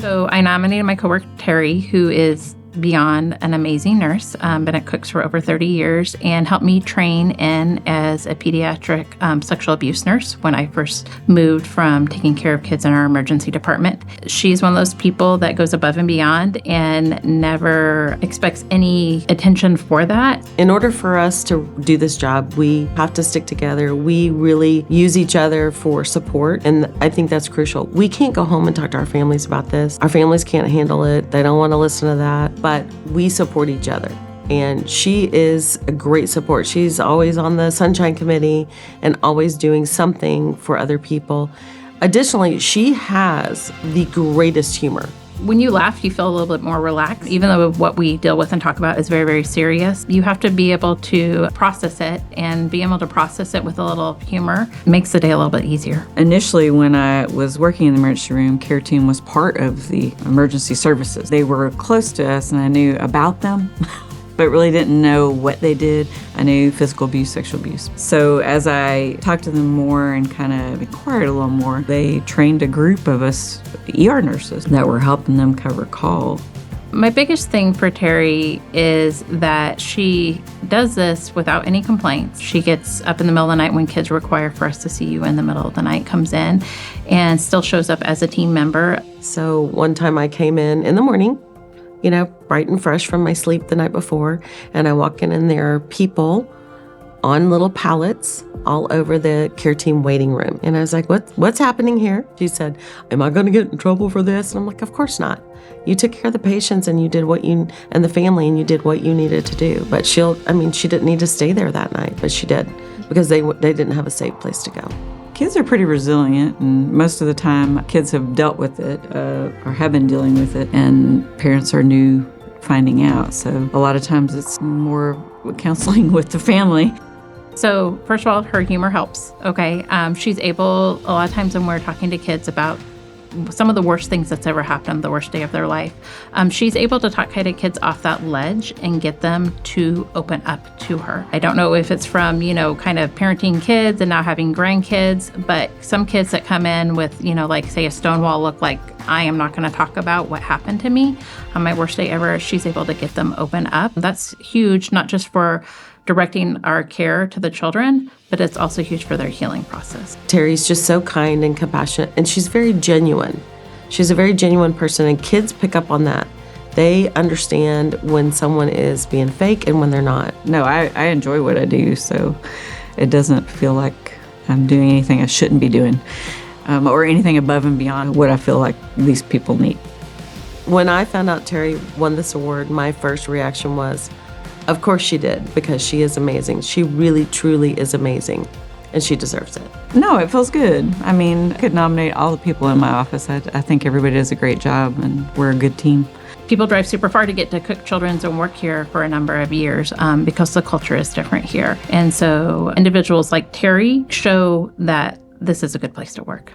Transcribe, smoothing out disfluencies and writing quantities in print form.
So I nominated my coworker, Terry, who is beyond an amazing nurse, been at Cook's for over 30 years, and helped me train in as a pediatric sexual abuse nurse when I first moved from taking care of kids in our emergency department. She's one of those people that goes above and beyond and never expects any attention for that. In order for us to do this job, we have to stick together. We really use each other for support, and I think that's crucial. We can't go home and talk to our families about this. Our families can't handle it. They don't want to listen to that. But we support each other. And she is a great support. She's always on the Sunshine Committee and always doing something for other people. Additionally, she has the greatest humor. When you laugh, you feel a little bit more relaxed. Even though what we deal with and talk about is very, very serious, you have to be able to process it, and being able to process it with a little humor makes the day a little bit easier. Initially, when I was working in the emergency room, care team was part of the emergency services. They were close to us, and I knew about them. But really didn't know what they did. I knew physical abuse, sexual abuse. So as I talked to them more and kind of inquired a little more, they trained a group of us ER nurses that were helping them cover call. My biggest thing for Terry is that she does this without any complaints. She gets up in the middle of the night when kids require for us to see you in the middle of the night, comes in, and still shows up as a team member. So one time I came in the morning, bright and fresh from my sleep the night before, and I walk in and there are people on little pallets all over the care team waiting room. And I was like, what's happening here? She said, am I going to get in trouble for this? And I'm like, of course not. You took care of the patients and you did and the family, and you did what you needed to do. But she didn't need to stay there that night, but she did, because they didn't have a safe place to go. Kids are pretty resilient, and most of the time kids have dealt with it or have been dealing with it, and parents are new finding out. So a lot of times it's more counseling with the family. So first of all, her humor helps, okay? She's able, a lot of times when we're talking to kids about some of the worst things that's ever happened, the worst day of their life, she's able to talk kind of kids off that ledge and get them to open up to her. I don't know if it's from, kind of parenting kids and now having grandkids, but some kids that come in with, like say a stonewall look, like I am not going to talk about what happened to me on my worst day ever, she's able to get them open up. That's huge, not just for directing our care to the children, but it's also huge for their healing process. Terry's just so kind and compassionate, and she's very genuine. She's a very genuine person, and kids pick up on that. They understand when someone is being fake and when they're not. No, I enjoy what I do, so it doesn't feel like I'm doing anything I shouldn't be doing, or anything above and beyond what I feel like these people need. When I found out Terry won this award, my first reaction was, of course she did, because she is amazing. She really, truly is amazing, and she deserves it. No, it feels good. I mean, I could nominate all the people in my office. I think everybody does a great job, and we're a good team. People drive super far to get to Cook Children's and work here for a number of years because the culture is different here. And so individuals like Terry show that this is a good place to work.